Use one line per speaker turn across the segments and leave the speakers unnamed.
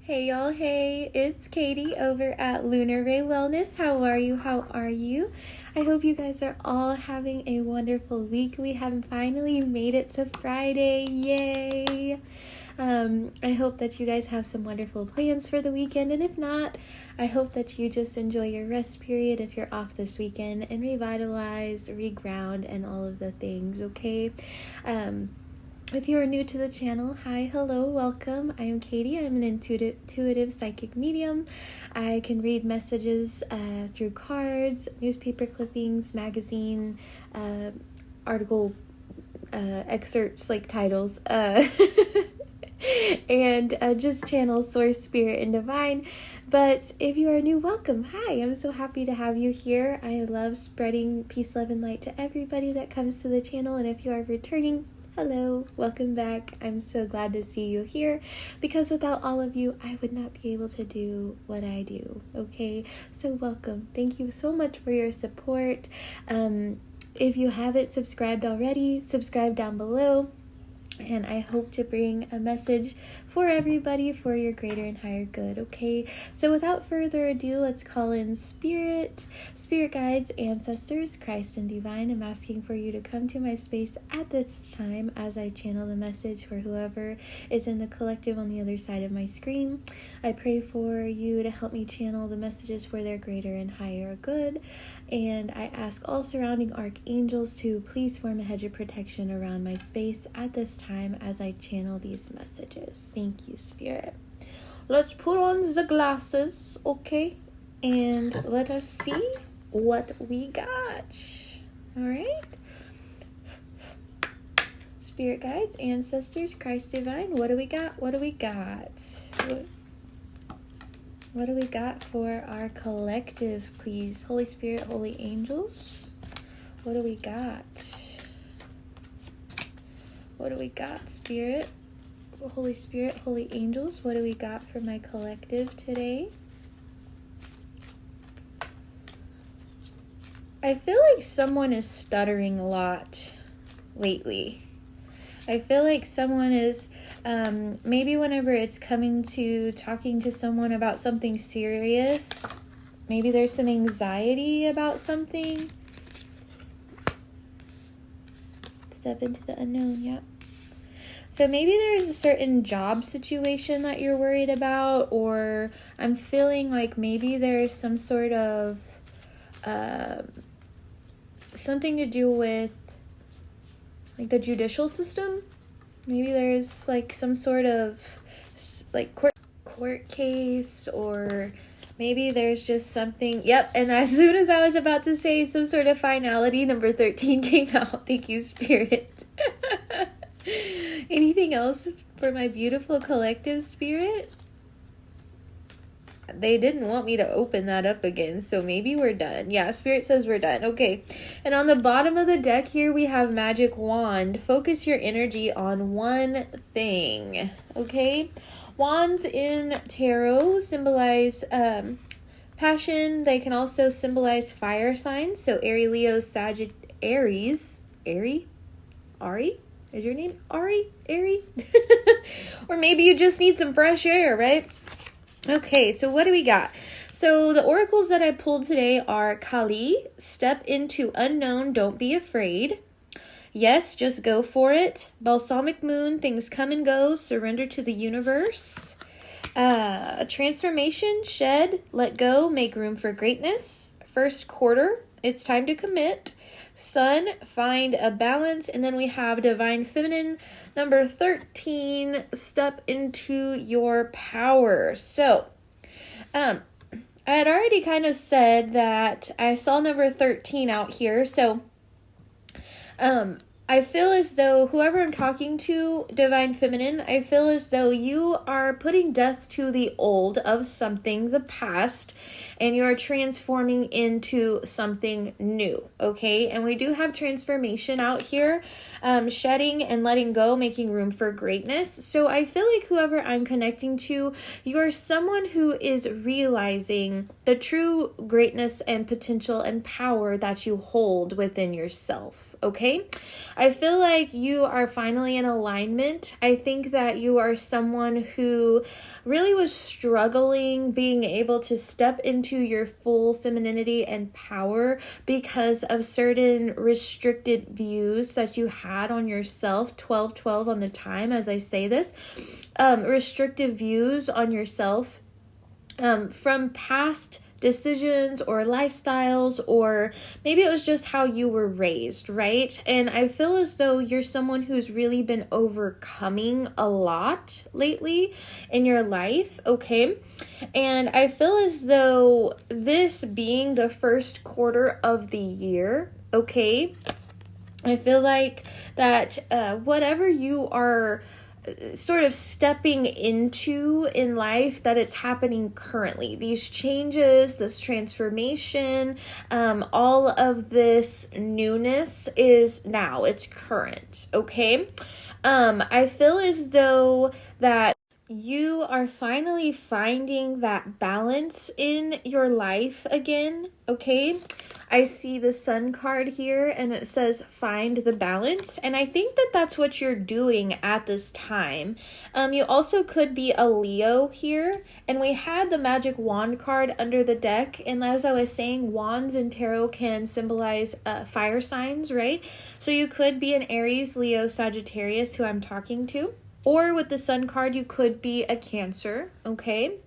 Hey y'all, hey, it's Katie over at Lunar Ray Wellness. How are you? I hope you guys are all having a wonderful week. We have finally made it to Friday. Yay! I hope that you guys have some wonderful plans for the weekend, and if not, I hope that you just enjoy your rest period if you're off this weekend and revitalize, reground, and all of the things, okay? If you are new to the channel, hi, hello, welcome. I am Katie. I'm an intuitive psychic medium. I can read messages through cards, newspaper clippings, magazine, article excerpts like titles, and just channel source, spirit, and divine. But if you are new, welcome. Hi, I'm so happy to have you here. I love spreading peace, love, and light to everybody that comes to the channel. And if you are returning, hello, welcome back. I'm so glad to see you here because without all of you, I would not be able to do what I do, okay? So welcome. Thank you so much for your support. If you haven't subscribed already, subscribe down below. And I hope to bring a message for everybody for your greater and higher good, okay? So without further ado, let's call in spirit guides, ancestors, Christ and divine. I'm asking for you to come to my space at this time as I channel the message for whoever is in the collective on the other side of my screen. I pray for you to help me channel the messages for their greater and higher good. And I ask all surrounding archangels to please form a hedge of protection around my space at this time as I channel these messages. Thank you, Spirit. Let's put on the glasses, okay? And let us see what we got. All right? Spirit guides, ancestors, Christ divine, what do we got? What do we got for our collective, please? Holy Spirit, holy angels, what do we got? What do we got, Spirit? Holy Spirit, holy angels, what do we got for my collective today? I feel like someone is stuttering a lot lately. I feel like someone is, maybe whenever it's coming to talking to someone about something serious, maybe there's some anxiety about something. Step into the unknown, yeah. So maybe there's a certain job situation that you're worried about, or I'm feeling like maybe there's some sort of something to do with like the judicial system. Maybe there's like some sort of like court case, or maybe there's just something. Yep, and as soon as I was about to say some sort of finality, number 13 came out. Thank you, Spirit. Anything else for my beautiful collective, Spirit? They didn't want me to open that up again, so maybe we're done. Yeah, Spirit says we're done. Okay, and on the bottom of the deck here, we have Magic Wand. Focus your energy on one thing, okay? Wands in tarot symbolize passion. They can also symbolize fire signs. So Aries, Leo, Sagittarius, Ari? Is your name Ari? Or maybe you just need some fresh air, right? Okay, so what do we got? So the oracles that I pulled today are Kali, step into unknown, don't be afraid. Yes, just go for it. Balsamic moon, things come and go, surrender to the universe. Transformation, shed, let go, make room for greatness. First quarter, it's time to commit. Sun, find a balance. And then we have divine feminine, number 13, step into your power. So, I had already kind of said that I saw number 13 out here. So, I feel as though whoever I'm talking to, divine feminine, I feel as though you are putting death to the old of something, the past, and you're transforming into something new, okay? And we do have transformation out here, shedding and letting go, making room for greatness. So I feel like whoever I'm connecting to, you're someone who is realizing the true greatness and potential and power that you hold within yourself. okay? I feel like you are finally in alignment. I think that you are someone who really was struggling being able to step into your full femininity and power because of certain restricted views that you had on yourself. 12 on the time as I say this. Restrictive views on yourself from past decisions or lifestyles, or maybe it was just how you were raised, right? And I feel as though you're someone who's really been overcoming a lot lately in your life, okay? And I feel as though this being the first quarter of the year, okay, I feel like that whatever you are sort of stepping into in life, that it's happening currently. These changes, this transformation, all of this newness is now. It's current, okay? I feel as though that you are finally finding that balance in your life again, okay? I see the Sun card here and it says find the balance, and I think that that's what you're doing at this time. You also could be a Leo here, and we had the Magic Wand card under the deck, and as I was saying, wands in tarot can symbolize fire signs, right? So you could be an Aries, Leo, Sagittarius who I'm talking to, or with the Sun card you could be a Cancer, okay?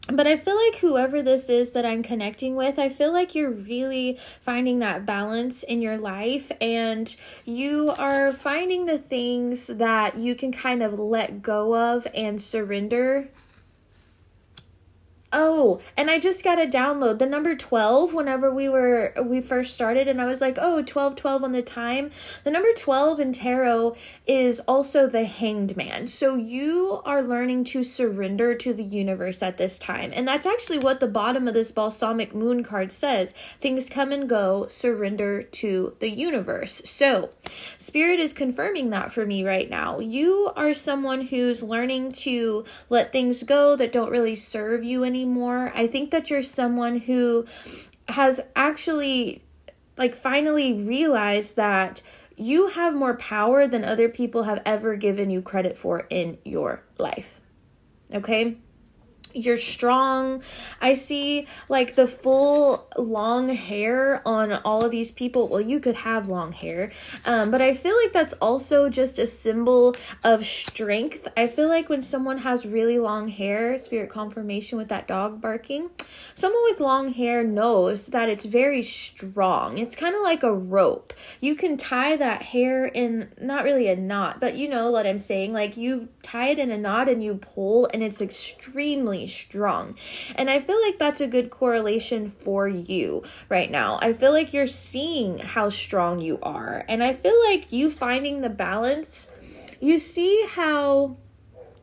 But I feel like whoever this is that I'm connecting with, I feel like you're really finding that balance in your life, and you are finding the things that you can kind of let go of and surrender. Oh, and I just got to download the number 12 whenever we first started, and I was like, oh, 12 on the time. The number 12 in tarot is also the Hanged Man. So you are learning to surrender to the universe at this time. And that's actually what the bottom of this Balsamic Moon card says. Things come and go, surrender to the universe. So Spirit is confirming that for me right now. You are someone who's learning to let things go that don't really serve you anymore. I think that you're someone who has actually finally realized that you have more power than other people have ever given you credit for in your life. Okay? You're strong. I see the full long hair on all of these people. Well, you could have long hair, but I feel like that's also just a symbol of strength. I feel like when someone has really long hair, Spirit confirmation with that dog barking, someone with long hair knows that it's very strong. It's kind of like a rope. You can tie that hair in, not really a knot, but you know what I'm saying. You tie it in a knot and you pull, and it's extremely strong. And I feel like that's a good correlation for you right now. I feel like you're seeing how strong you are, and I feel like you finding the balance. You see how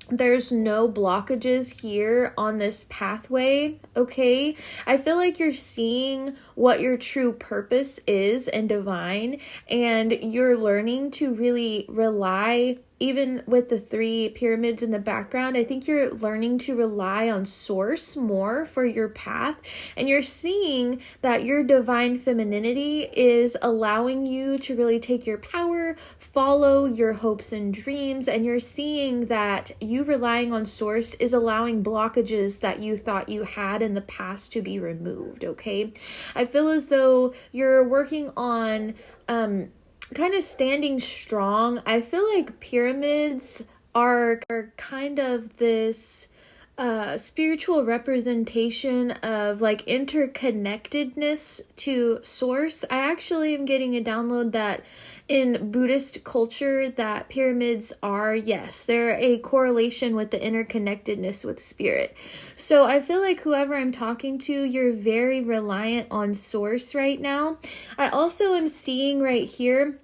there's no blockages here on this pathway, okay? I feel like you're seeing what your true purpose is and divine, and you're learning to really rely, even with the 3 pyramids in the background, I think you're learning to rely on source more for your path. And you're seeing that your divine femininity is allowing you to really take your power, follow your hopes and dreams. And you're seeing that you relying on source is allowing blockages that you thought you had in the past to be removed, okay? I feel as though you're working on kind of standing strong. I feel like pyramids are kind of this spiritual representation of interconnectedness to source. I actually am getting a download that in Buddhist culture that pyramids are, yes, they're a correlation with the interconnectedness with spirit. So I feel like whoever I'm talking to, you're very reliant on source right now. I also am seeing right here,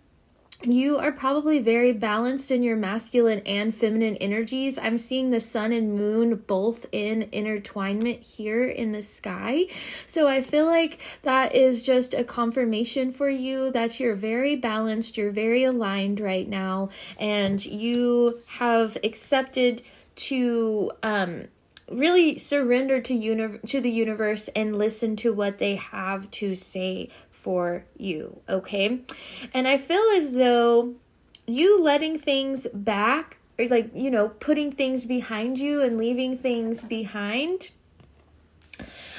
you are probably very balanced in your masculine and feminine energies. I'm seeing the sun and moon both in intertwinement here in the sky. So I feel like that is just a confirmation for you that you're very balanced, you're very aligned right now, and you have accepted to really surrender to the universe and listen to what they have to say for you, okay? And I feel as though you letting things back, or like, putting things behind you and leaving things behind,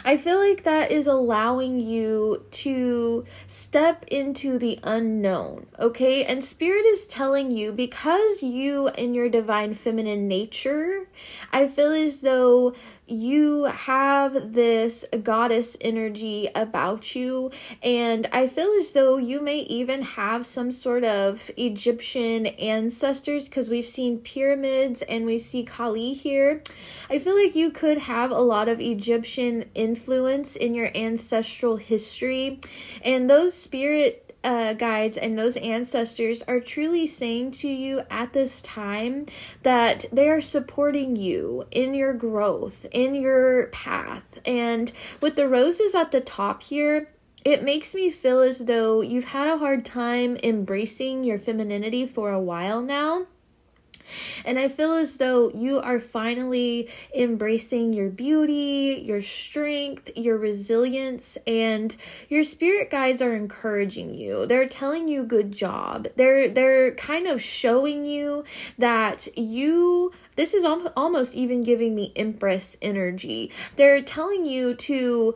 I feel like that is allowing you to step into the unknown, okay? And Spirit is telling you, because you in your divine feminine nature, I feel as though you have this goddess energy about you, and I feel as though you may even have some sort of Egyptian ancestors, because we've seen pyramids and we see Kali here. I feel like you could have a lot of Egyptian influence in your ancestral history, and those spirit guides and those ancestors are truly saying to you at this time that they are supporting you in your growth, in your path. And with the roses at the top here, it makes me feel as though you've had a hard time embracing your femininity for a while now. And I feel as though you are finally embracing your beauty, your strength, your resilience, and your spirit guides are encouraging you. They're telling you good job. They're kind of showing you that this is almost even giving me Empress energy. They're telling you to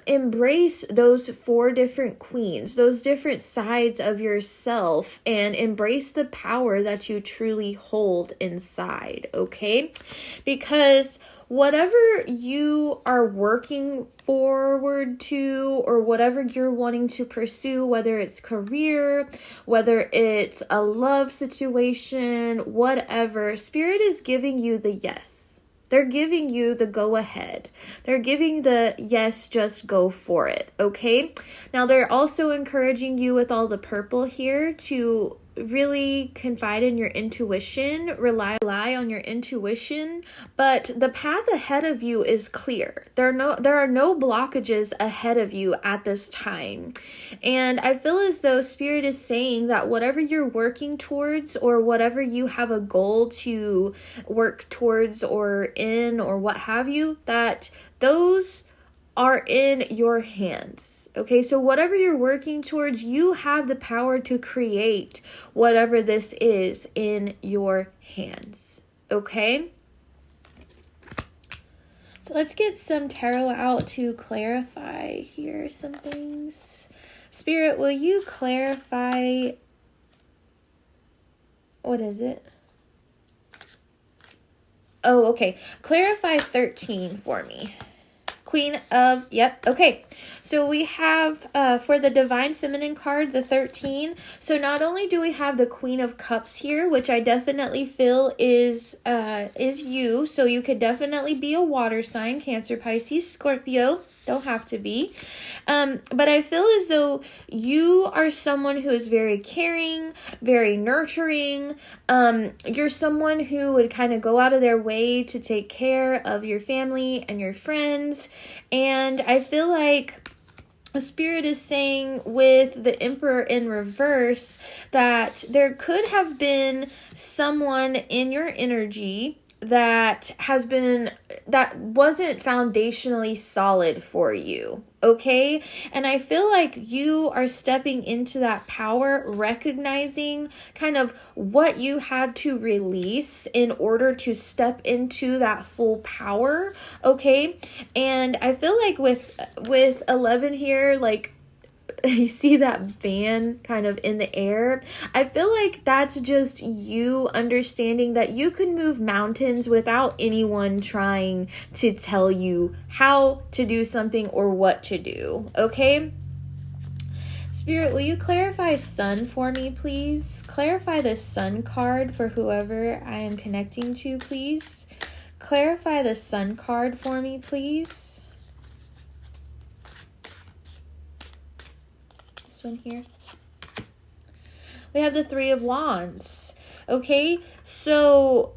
embrace those 4 different queens, those different sides of yourself, and embrace the power that you truly hold inside, okay? Because whatever you are working forward to, or whatever you're wanting to pursue, whether it's career, whether it's a love situation, whatever, Spirit is giving you the yes. They're giving you the go ahead. They're giving the yes, just go for it, okay? Now, they're also encouraging you with all the purple here to really confide in your intuition, rely on your intuition, but the path ahead of you is clear. There are no blockages ahead of you at this time. And I feel as though Spirit is saying that whatever you're working towards, or whatever you have a goal to work towards or in, or what have you, that those are in your hands. Okay, so whatever you're working towards, you have the power to create whatever this is in your hands. Okay? So let's get some tarot out to clarify here some things. Spirit, will you clarify, what is it? Oh, okay. Clarify 13 for me. Queen of, yep, okay. So we have, for the Divine Feminine card, the 13. So not only do we have the Queen of Cups here, which I definitely feel is you. So you could definitely be a water sign, Cancer, Pisces, Scorpio. Don't have to be. But I feel as though you are someone who is very caring, very nurturing. You're someone who would kind of go out of their way to take care of your family and your friends. And I feel like Spirit is saying with the Emperor in reverse that there could have been someone in your energy that wasn't foundationally solid for you, okay? And I feel like you are stepping into that power, recognizing kind of what you had to release in order to step into that full power, okay? And I feel like with 11 here, like, you see that van kind of in the air. I feel like that's just you understanding that you can move mountains without anyone trying to tell you how to do something or what to do, okay? Spirit, will you clarify Sun for me, please? Clarify the Sun card for whoever I am connecting to, please. Clarify the Sun card for me, please. One here. We have the Three of Wands. Okay, so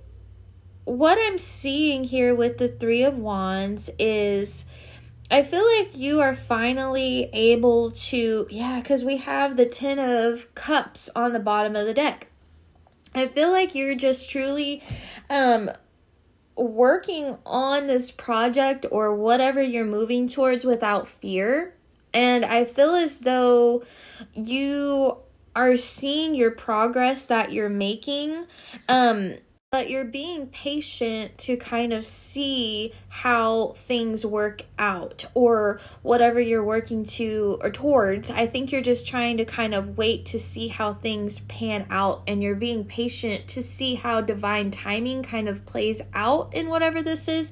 what I'm seeing here with the Three of Wands is I feel like you are finally able to, because we have the Ten of Cups on the bottom of the deck. I feel like you're just truly working on this project or whatever you're moving towards without fear. And I feel as though you are seeing your progress that you're making. But you're being patient to kind of see how things work out or whatever you're working to or towards. I think you're just trying to kind of wait to see how things pan out, and you're being patient to see how divine timing kind of plays out in whatever this is,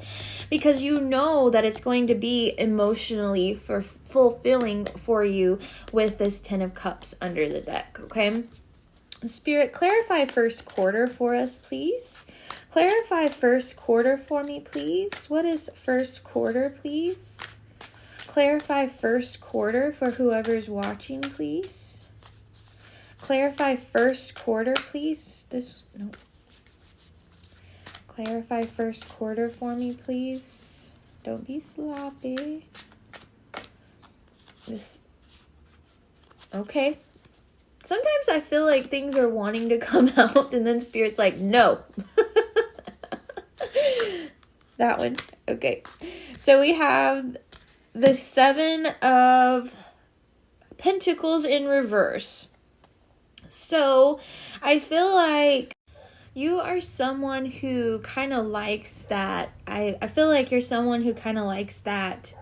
because you know that it's going to be emotionally fulfilling for you with this 10 of Cups under the deck, okay? Spirit, clarify first quarter for us, please. Clarify first quarter for me, please. What is first quarter, please? Clarify first quarter for whoever's watching, please. Clarify first quarter, please. No. Clarify first quarter for me, please. Don't be sloppy. Okay. Sometimes I feel like things are wanting to come out and then Spirit's like, no. That one. Okay. So we have the 7 of Pentacles in reverse. So I feel like you are someone who kind of likes that. I feel like you're someone who kind of likes that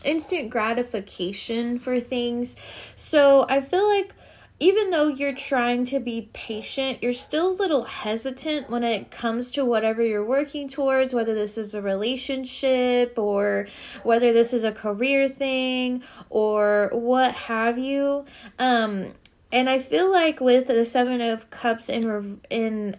instant gratification for things. So I feel like even though you're trying to be patient, you're still a little hesitant when it comes to whatever you're working towards, whether this is a relationship or whether this is a career thing or what have you. And I feel like with the 7 of Cups in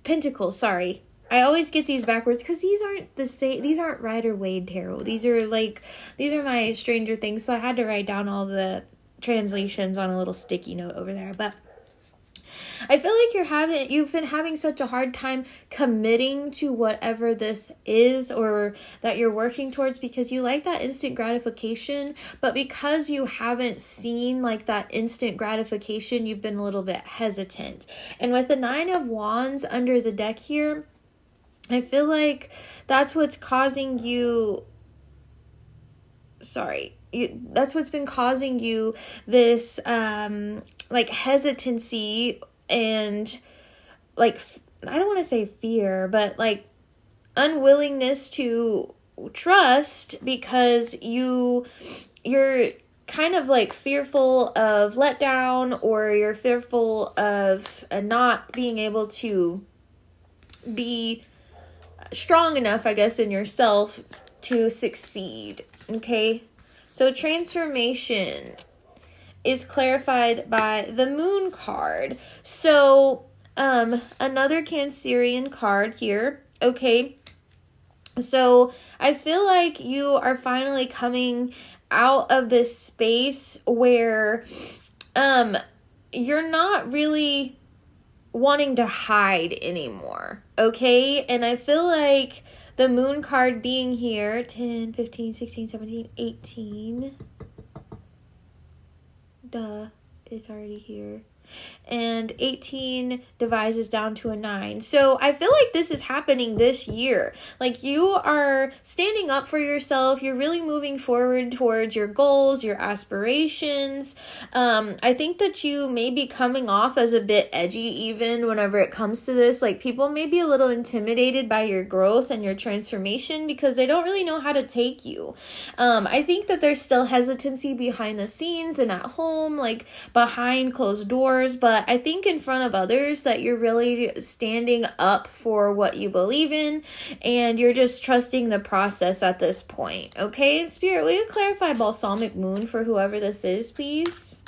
Pentacles, sorry. I always get these backwards because these aren't the same. These aren't Rider-Waite tarot. These are my Stranger Things. So I had to write down all the translations on a little sticky note over there. But I feel like you've been having such a hard time committing to whatever this is or that you're working towards, because you like that instant gratification, but because you haven't seen like that instant gratification, you've been a little bit hesitant. And with the 9 of Wands under the deck here, I feel like that's what's causing you, that's what's been causing you this like hesitancy and like, I don't want to say fear, but like unwillingness to trust, because you're kind of like fearful of letdown, or you're fearful of not being able to be strong enough, I guess, in yourself to succeed. Okay, so transformation is clarified by the Moon card. So another Cancerian card here. Okay, so I feel like you are finally coming out of this space where you're not really wanting to hide anymore. Okay, and I feel like the Moon card being here, 10, 15, 16, 17, 18. Duh, it's already here. And 18 divides down to a 9. So I feel like this is happening this year. Like you are standing up for yourself. You're really moving forward towards your goals, your aspirations. I think that you may be coming off as a bit edgy even whenever it comes to this. Like people may be a little intimidated by your growth and your transformation because they don't really know how to take you. I think that there's still hesitancy behind the scenes and at home, like behind closed doors. But I think in front of others that you're really standing up for what you believe in, and you're just trusting the process at this point. Okay, Spirit, will you clarify Balsamic Moon for whoever this is, please?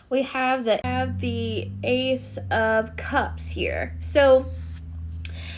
We have the Ace of Cups here. So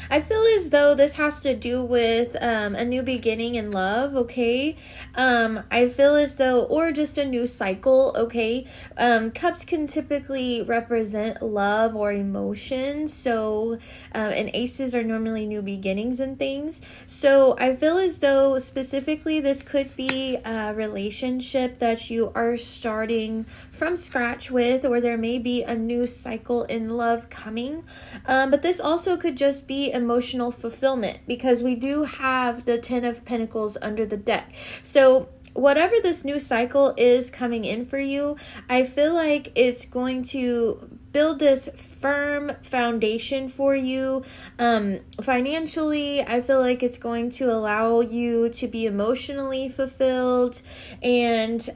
I feel as though this has to do with a new beginning in love, okay? I feel as though, or just a new cycle, okay? Cups can typically represent love or emotion, so, and aces are normally new beginnings and things. So I feel as though specifically this could be a relationship that you are starting from scratch with, or there may be a new cycle in love coming. But this also could just be emotional fulfillment, because we do have the 10 of Pentacles under the deck. So whatever this new cycle is coming in for you, I feel like it's going to build this firm foundation for you. Financially, I feel like it's going to allow you to be emotionally fulfilled, and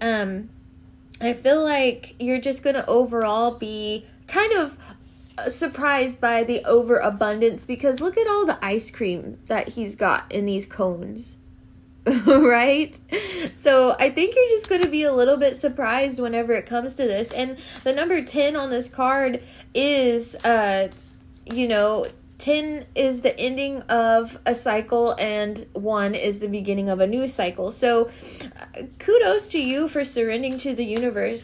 I feel like you're just going to overall be kind of surprised by the overabundance, because look at all the ice cream that he's got in these cones. Right? So I think you're just going to be a little bit surprised whenever it comes to this. And the number 10 on this card is 10 is the ending of a cycle, and 1 is the beginning of a new cycle. So kudos to you for surrendering to the universe,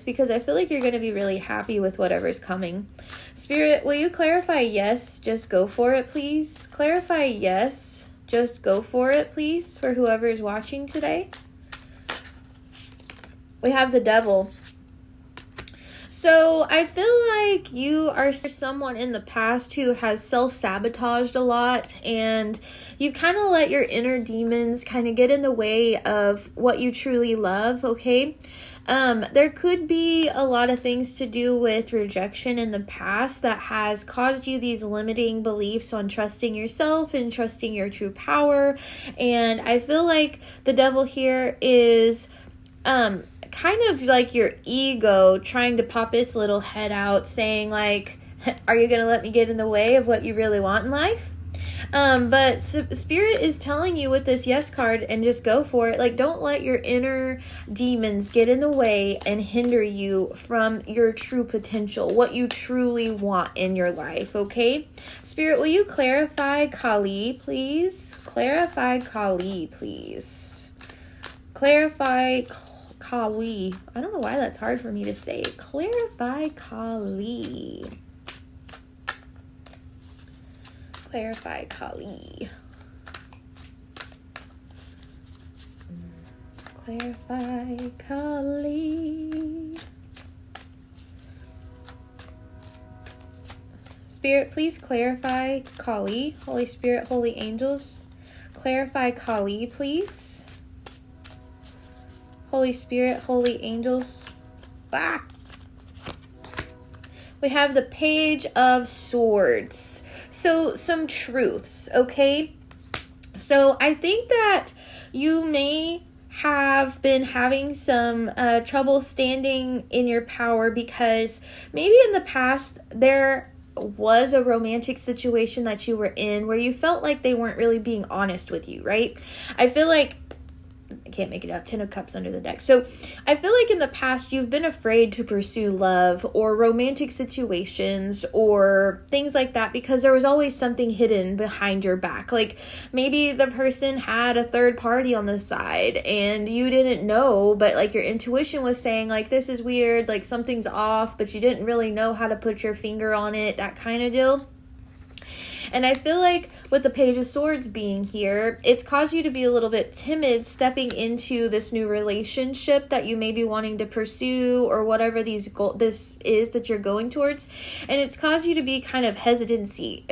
because I feel like you're going to be really happy with whatever's coming. Spirit, will you clarify yes, just go for it, please? Clarify yes, just go for it, please, for whoever is watching today. We have the Devil. So I feel like you are someone in the past who has self-sabotaged a lot, and you kind of let your inner demons kind of get in the way of what you truly love, okay? There could be a lot of things to do with rejection in the past that has caused you these limiting beliefs on trusting yourself and trusting your true power. And I feel like the Devil here is kind of like your ego trying to pop its little head out, saying like, are you gonna let me get in the way of what you really want in life? But Spirit is telling you with this yes card, and just go for it. Like, don't let your inner demons get in the way and hinder you from your true potential, what you truly want in your life, okay? Spirit, will you clarify Kali, please? Clarify Kali, please. Clarify Kali. I don't know why that's hard for me to say. Clarify Kali. Clarify Kali. Clarify Kali. Spirit, please clarify Kali. Holy Spirit, holy angels, clarify Kali, please. Holy Spirit, holy angels. Ah! We have the Page of Swords. So some truths, okay? So I think that you may have been having some trouble standing in your power, because maybe in the past there was a romantic situation that you were in where you felt like they weren't really being honest with you, right? I feel like I can't make it out. 10 of Cups under the deck. So I feel like in the past you've been afraid to pursue love or romantic situations or things like that, because there was always something hidden behind your back. Like maybe the person had a third party on the side and you didn't know, but like your intuition was saying like, this is weird, like something's off, but you didn't really know how to put your finger on it, that kind of deal. And I feel like with the Page of Swords being here, it's caused you to be a little bit timid stepping into this new relationship that you may be wanting to pursue, or whatever this is that you're going towards. And it's caused you to be kind of hesitancy.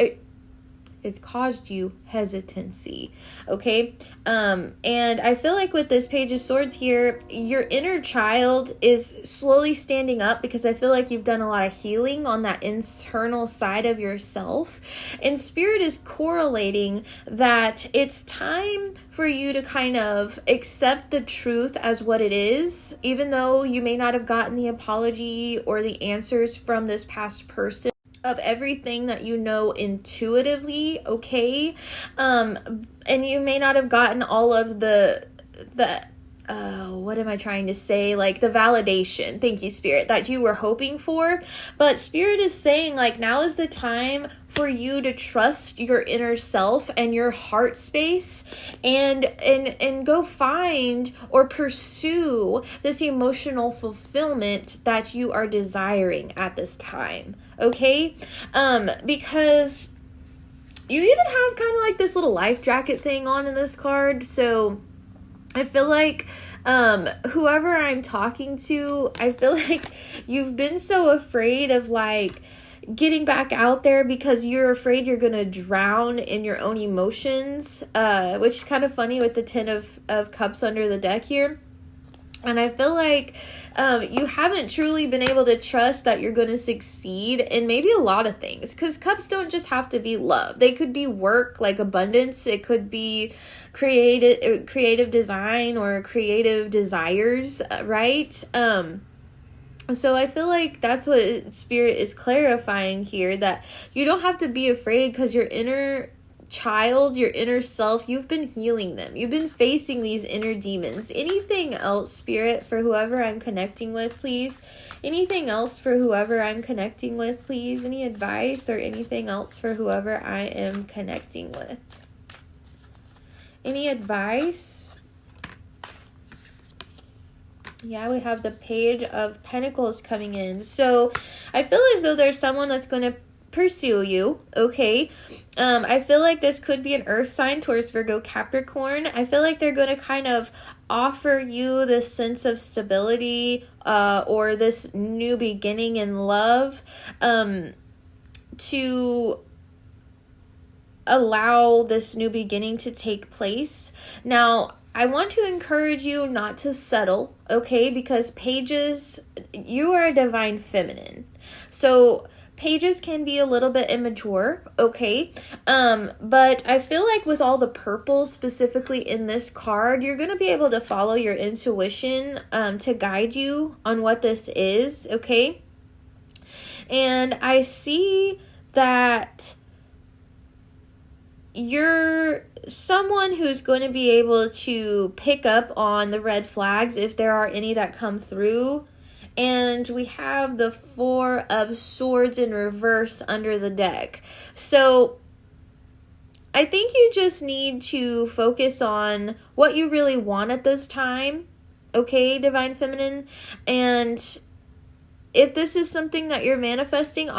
It's caused you hesitancy, okay? And I feel like with this Page of Swords here, your inner child is slowly standing up, because I feel like you've done a lot of healing on that internal side of yourself. And Spirit is correlating that it's time for you to kind of accept the truth as what it is, even though you may not have gotten the apology or the answers from this past person of everything that you know intuitively, okay? And you may not have gotten all of the what am I trying to say? Like the validation, thank you, Spirit, that you were hoping for. But Spirit is saying, like, now is the time for you to trust your inner self and your heart space, and go find or pursue this emotional fulfillment that you are desiring at this time. Okay? Because you even have kind of like this little life jacket thing on in this card. So I feel like whoever I'm talking to, I feel like you've been so afraid of like getting back out there because you're afraid you're going to drown in your own emotions, which is kind of funny with the 10 of Cups under the deck here. And I feel like you haven't truly been able to trust that you're going to succeed in maybe a lot of things. Because cups don't just have to be love. They could be work, like abundance. It could be creative design or creative desires, right? So I feel like that's what Spirit is clarifying here, that you don't have to be afraid because your inner child, your inner self, you've been healing them. You've been facing these inner demons. Anything else, Spirit, for whoever I'm connecting with, please? Anything else for whoever I'm connecting with, please? Any advice or anything else for whoever I am connecting with? Any advice? Yeah, we have the Page of Pentacles coming in. So I feel as though there's someone that's going to pursue you, okay? I feel like this could be an earth sign, Taurus, Virgo, Capricorn. I feel like they're going to kind of offer you this sense of stability or this new beginning in love to allow this new beginning to take place. Now, I want to encourage you not to settle, okay? Because pages, you are a divine feminine. So pages can be a little bit immature, okay? But I feel like with all the purple specifically in this card, you're going to be able to follow your intuition to guide you on what this is, okay? And I see that you're someone who's going to be able to pick up on the red flags if there are any that come through. And we have the Four of Swords in reverse under the deck. So I think you just need to focus on what you really want at this time. Okay, Divine Feminine. And if this is something that you're manifesting,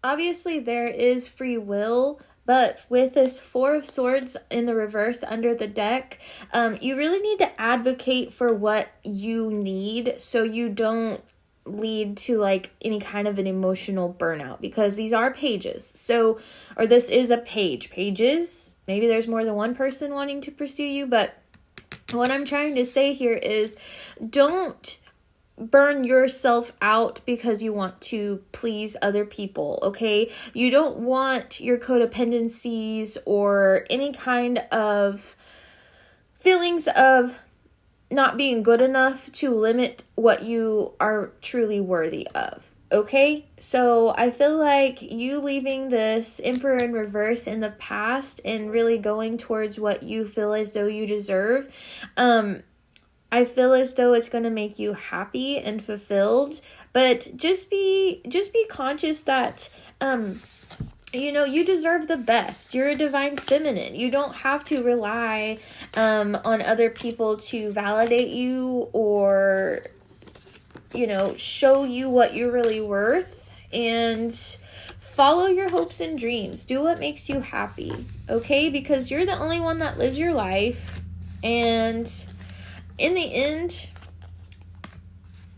obviously there is free will. But with this Four of Swords in the reverse under the deck, you really need to advocate for what you need so you don't lead to like any kind of an emotional burnout, because these are pages. So, or this is a page. Pages, maybe there's more than one person wanting to pursue you, but what I'm trying to say here is don't burn yourself out because you want to please other people, okay? You don't want your codependencies or any kind of feelings of not being good enough to limit what you are truly worthy of, okay? So I feel like you leaving this Emperor in reverse in the past and really going towards what you feel as though you deserve, I feel as though it's going to make you happy and fulfilled, but just be conscious that, you know, you deserve the best. You're a divine feminine. You don't have to rely on other people to validate you or, you know, show you what you're really worth. And follow your hopes and dreams. Do what makes you happy, okay? Because you're the only one that lives your life. And in the end,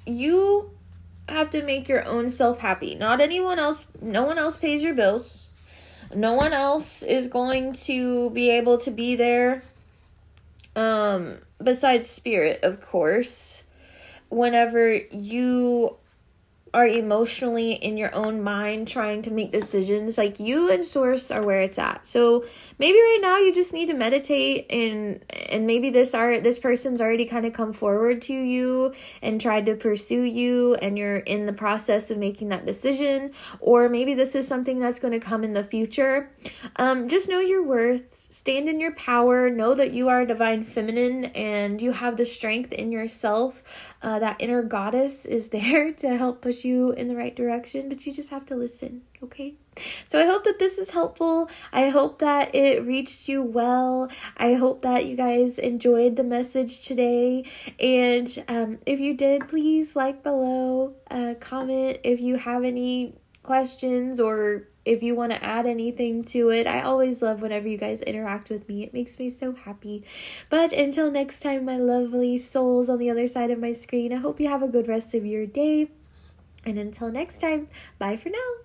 you have to make your own self happy. Not anyone else. No one else pays your bills. No one else is going to be able to be there. Besides Spirit, of course. Whenever you are emotionally in your own mind trying to make decisions, like, you and source are where it's at. So maybe right now you just need to meditate, and maybe this person's already kind of come forward to you and tried to pursue you, and you're in the process of making that decision. Or maybe this is something that's going to come in the future. Just know your worth, stand in your power, know that you are divine feminine and you have the strength in yourself. That inner goddess is there to help push you in the right direction, but you just have to listen, okay? So I hope that this is helpful. I hope that it reached you well. I hope that you guys enjoyed the message today. And if you did, please like below, comment if you have any questions or if you want to add anything to it. I always love whenever you guys interact with me. It makes me so happy. But until next time, my lovely souls on the other side of my screen, I hope you have a good rest of your day. And until next time, bye for now.